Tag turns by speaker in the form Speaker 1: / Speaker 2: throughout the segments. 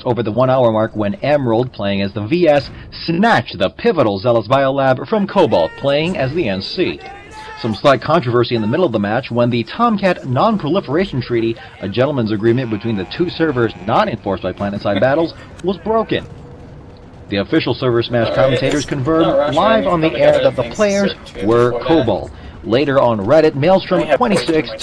Speaker 1: over the 1 hour mark when Emerald, playing as the VS, snatched the pivotal Zealous Biolab from Cobalt, playing as the NC. Some slight controversy in the middle of the match when the Tomcat Non-Proliferation Treaty, a gentleman's agreement between the two servers not enforced by PlanetSide battles, was broken. The official Server Smash commentators confirmed live on the air that the players were Cobalt. Later on Reddit, Maelstrom26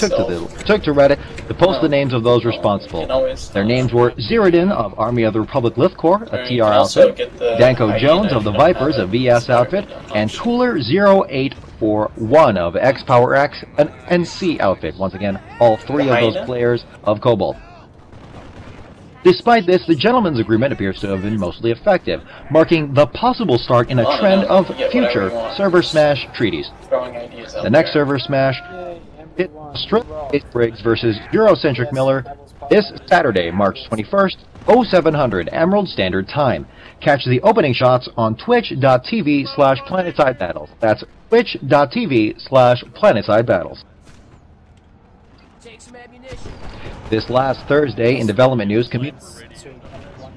Speaker 1: took to Reddit to post the names of those responsible. Their names were Ziridan of Army of the Republic Lith Corps, a TR outfit, Danko Jones of the Vipers, a VS outfit, and Cooler0841 of X-Power X, an NC outfit. Once again, all three of those players of Cobalt. Despite this, the gentleman's agreement appears to have been mostly effective, marking the possible start in a trend of future Server Smash treaties. The next Server Smash hit Briggs versus Eurocentric Miller this Saturday, March 21st, 0700 Emerald Standard Time. Catch the opening shots on twitch.tv/PlanetSideBattles. That's twitch.tv/PlanetSideBattles. This last Thursday, in development news, community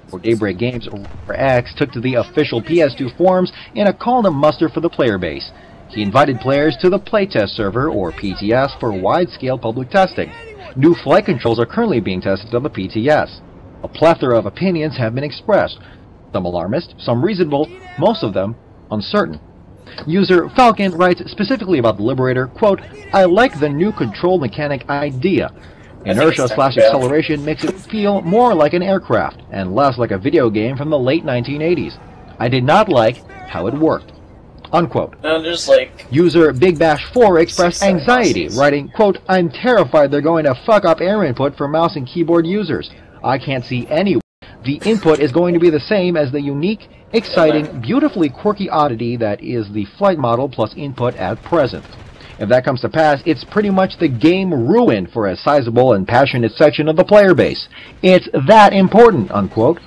Speaker 1: for Daybreak Games, Auraxis took to the official PS2 forums in a call to muster for the player base. He invited players to the playtest server, or PTS, for wide-scale public testing. New flight controls are currently being tested on the PTS. A plethora of opinions have been expressed, some alarmist, some reasonable, most of them uncertain. User Falcon writes specifically about the Liberator, quote, "I like the new control mechanic idea. Inertia/acceleration makes it feel more like an aircraft, and less like a video game from the late 1980s. I did not like how it worked." Unquote. User Big Bash 4 expressed anxiety, writing, quote, "I'm terrified they're going to fuck up air input for mouse and keyboard users. I can't see any way the input is going to be the same as the unique, exciting, beautifully quirky oddity that is the flight model plus input at present. If that comes to pass, it's pretty much the game ruin for a sizable and passionate section of the player base. It's that important," unquote.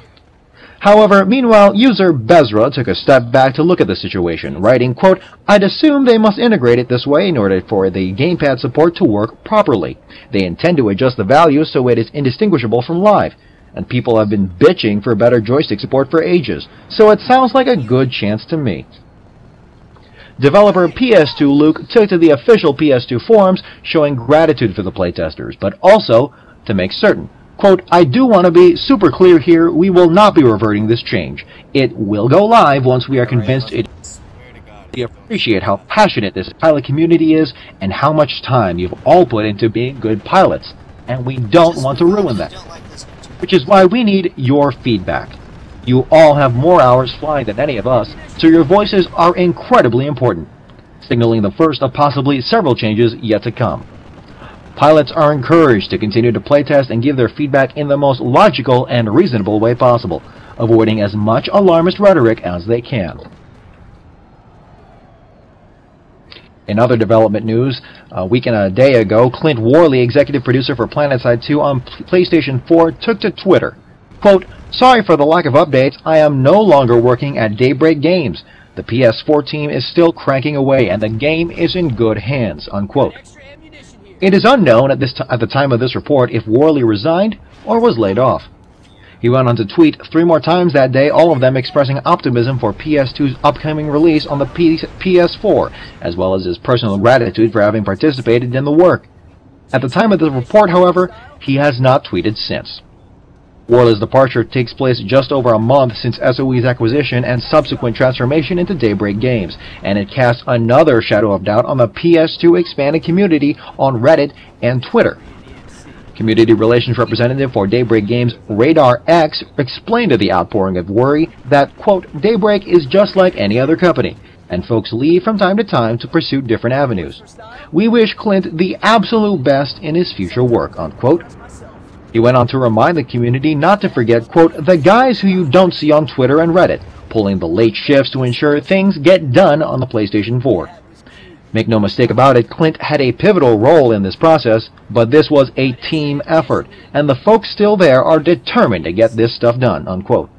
Speaker 1: However, meanwhile, user Bezra took a step back to look at the situation, writing, quote, "I'd assume they must integrate it this way in order for the gamepad support to work properly. They intend to adjust the value so it is indistinguishable from live, and people have been bitching for better joystick support for ages, so it sounds like a good chance to me." Developer PS2 Luke took to the official PS2 forums showing gratitude for the playtesters, but also to make certain, quote, "I do want to be super clear here, we will not be reverting this change. It will go live once we are convinced it is. We appreciate how passionate this pilot community is and how much time you've all put into being good pilots, and we don't want to ruin that. Which is why we need your feedback. You all have more hours flying than any of us, so your voices are incredibly important, signaling the first of possibly several changes yet to come. Pilots are encouraged to continue to playtest and give their feedback in the most logical and reasonable way possible, avoiding as much alarmist rhetoric as they can." In other development news, a week and a day ago, Clint Worley, executive producer for PlanetSide 2 on PlayStation 4, took to Twitter, quote, "Sorry for the lack of updates. I am no longer working at Daybreak Games. The PS4 team is still cranking away, and the game is in good hands," unquote. It is unknown at the time of this report if Worley resigned or was laid off. He went on to tweet 3 more times that day, all of them expressing optimism for PS2's upcoming release on the PS4, as well as his personal gratitude for having participated in the work. At the time of the report, however, he has not tweeted since. Worley's departure takes place just over a month since SOE's acquisition and subsequent transformation into Daybreak Games, and it casts another shadow of doubt on the PS2 expanded community on Reddit and Twitter. Community Relations Representative for Daybreak Games, Radar X, explained to the outpouring of worry that, quote, "Daybreak is just like any other company, and folks leave from time to time to pursue different avenues. We wish Clint the absolute best in his future work," unquote. He went on to remind the community not to forget, quote, "the guys who you don't see on Twitter and Reddit, pulling the late shifts to ensure things get done on the PlayStation 4. Make no mistake about it, Clint had a pivotal role in this process, but this was a team effort, and the folks still there are determined to get this stuff done," unquote.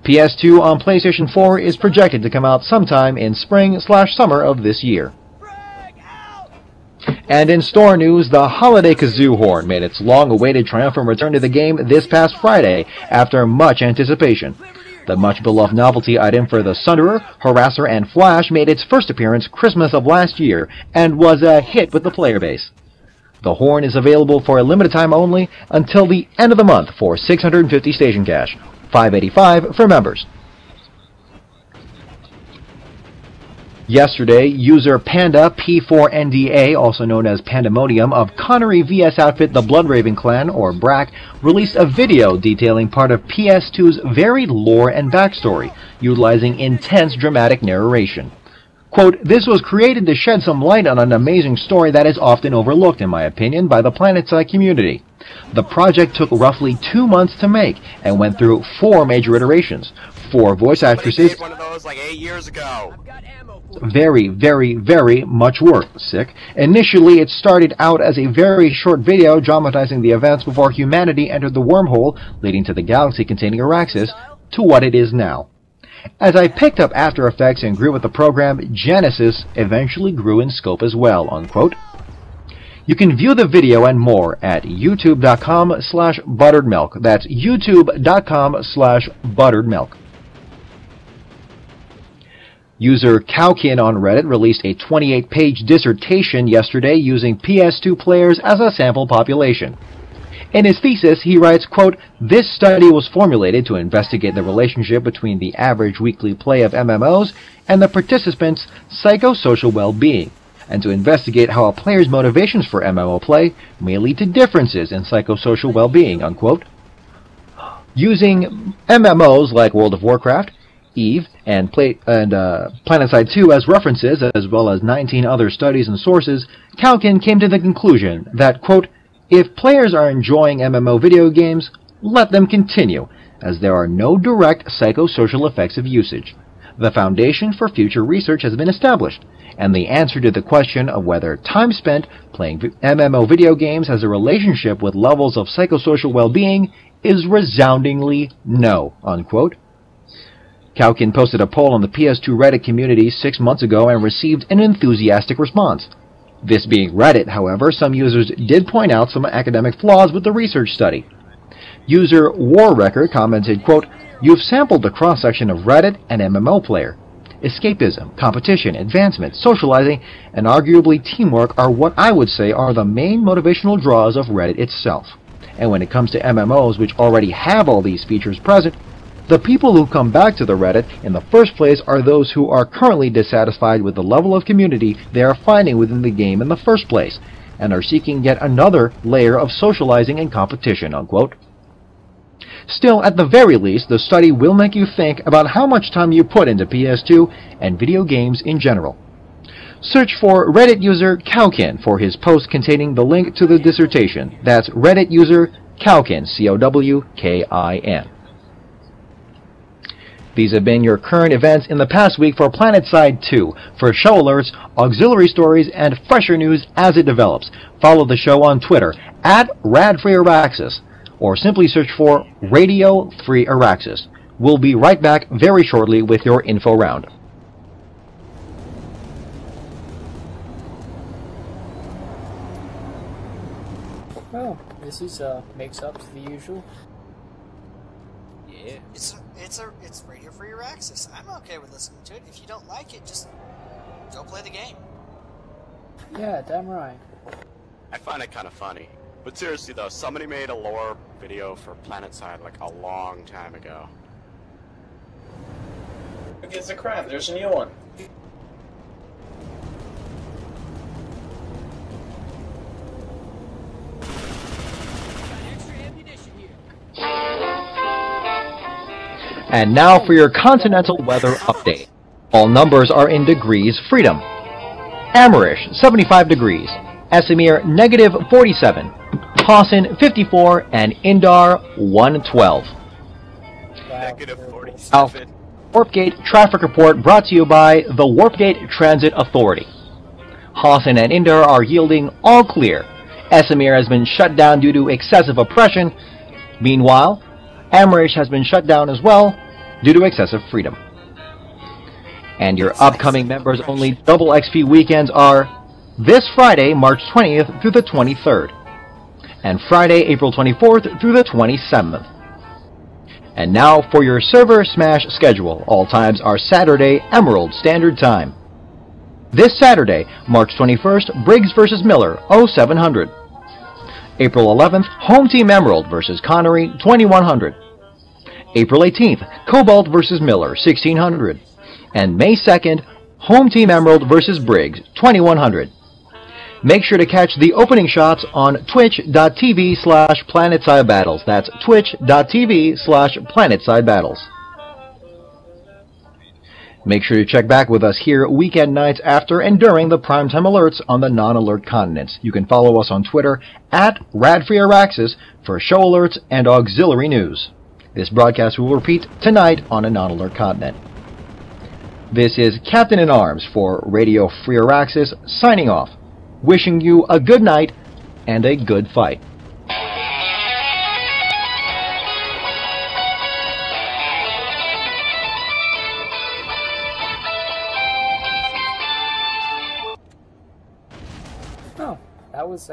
Speaker 1: PS2 on PlayStation 4 is projected to come out sometime in spring/summer of this year. And in store news, the Holiday Kazoo horn made its long-awaited triumphant return to the game this past Friday after much anticipation. The much-beloved novelty item for the Sunderer, Harasser, and Flash made its first appearance Christmas of last year and was a hit with the player base. The horn is available for a limited time only until the end of the month for 650 station cash, $5.85 for members. Yesterday, user Panda P4NDA, also known as Pandemonium, of Connery VS outfit The Bloodraven Clan, or BRAC, released a video detailing part of PS2's varied lore and backstory, utilizing intense dramatic narration. Quote, "This was created to shed some light on an amazing story that is often overlooked, in my opinion, by the PlanetSide community. The project took roughly 2 months to make and went through 4 major iterations, 4 voice actresses."
Speaker 2: Made one of those like 8 years ago.
Speaker 1: Very, very, very much work, sick. Initially, it started out as a very short video dramatizing the events before humanity entered the wormhole leading to the galaxy containing Auraxis to what it is now. As I picked up After Effects and grew with the program, Genesis eventually grew in scope as well, unquote. You can view the video and more at youtube.com/butteredmilk. That's youtube.com/butteredmilk. User Cowkin on Reddit released a 28-page dissertation yesterday using PS2 players as a sample population. In his thesis, he writes, quote, "This study was formulated to investigate the relationship between the average weekly play of MMOs and the participants' psychosocial well-being, and to investigate how a player's motivations for MMO play may lead to differences in psychosocial well-being," unquote. Using MMOs like World of Warcraft, EVE, and PlanetSide 2 as references, as well as 19 other studies and sources, Cowkin came to the conclusion that, quote, "If players are enjoying MMO video games, let them continue, as there are no direct psychosocial effects of usage. The foundation for future research has been established, and the answer to the question of whether time spent playing MMO video games has a relationship with levels of psychosocial well-being is resoundingly no," unquote. Cowkin posted a poll on the PS2 Reddit community 6 months ago and received an enthusiastic response. This being Reddit, however, some users did point out some academic flaws with the research study. User Warwrecker commented, quote, "You've sampled the cross-section of Reddit and MMO player. Escapism, competition, advancement, socializing, and arguably teamwork are what I would say are the main motivational draws of Reddit itself. And when it comes to MMOs which already have all these features present, the people who come back to the Reddit in the first place are those who are currently dissatisfied with the level of community they are finding within the game in the first place, and are seeking yet another layer of socializing and competition," unquote. Still, at the very least, the study will make you think about how much time you put into PS2 and video games in general. Search for Reddit user Cowkin for his post containing the link to the dissertation. That's Reddit user Cowkin, C-O-W-K-I-N. These have been your current events in the past week for PlanetSide 2. For show alerts, auxiliary stories, and fresher news as it develops, follow the show on Twitter at RadFreeAuraxis, or simply search for Radio Free Auraxis. We'll be right back very shortly with your info round.
Speaker 3: Well, this is makes up to the usual.
Speaker 4: Yeah. It's Radio Free Auraxis. I'm okay with listening to it. If you don't like it, just go play the game.
Speaker 3: Yeah, damn right.
Speaker 2: I find it kind of funny. But seriously though, somebody made a lore video for PlanetSide like a long time ago.
Speaker 5: Who gives a crap? There's a new one.
Speaker 1: And now for your continental weather update. All numbers are in degrees freedom. Amarish, 75 degrees. Esamir, -47. Hassan, 54. And Indar, 112.
Speaker 2: -47.
Speaker 1: Warpgate traffic report brought to you by the Warpgate Transit Authority. Hassan and Indar are yielding all clear. Esamir has been shut down due to excessive oppression. Meanwhile, Amarish has been shut down as well due to excessive freedom. And your upcoming members-only double XP weekends are this Friday, March 20th through the 23rd, and Friday, April 24th through the 27th. And now for your Server Smash schedule. All times are Saturday, Emerald Standard Time. This Saturday, March 21st, Briggs vs. Miller, 0700. April 11th, Home Team Emerald vs. Connery, 2100. April 18th, Cobalt vs. Miller, 1600. And May 2nd, Home Team Emerald vs. Briggs, 2100. Make sure to catch the opening shots on twitch.tv/PlanetSideBattles. That's twitch.tv/PlanetSideBattles. Make sure to check back with us here weekend nights after and during the primetime alerts on the non-alert continents. You can follow us on Twitter at RadFreeAuraxis for show alerts and auxiliary news. This broadcast will repeat tonight on a non-alert continent. This is CaptainInArms for Radio Free Auraxis signing off, wishing you a good night and a good fight.
Speaker 3: Oh, that was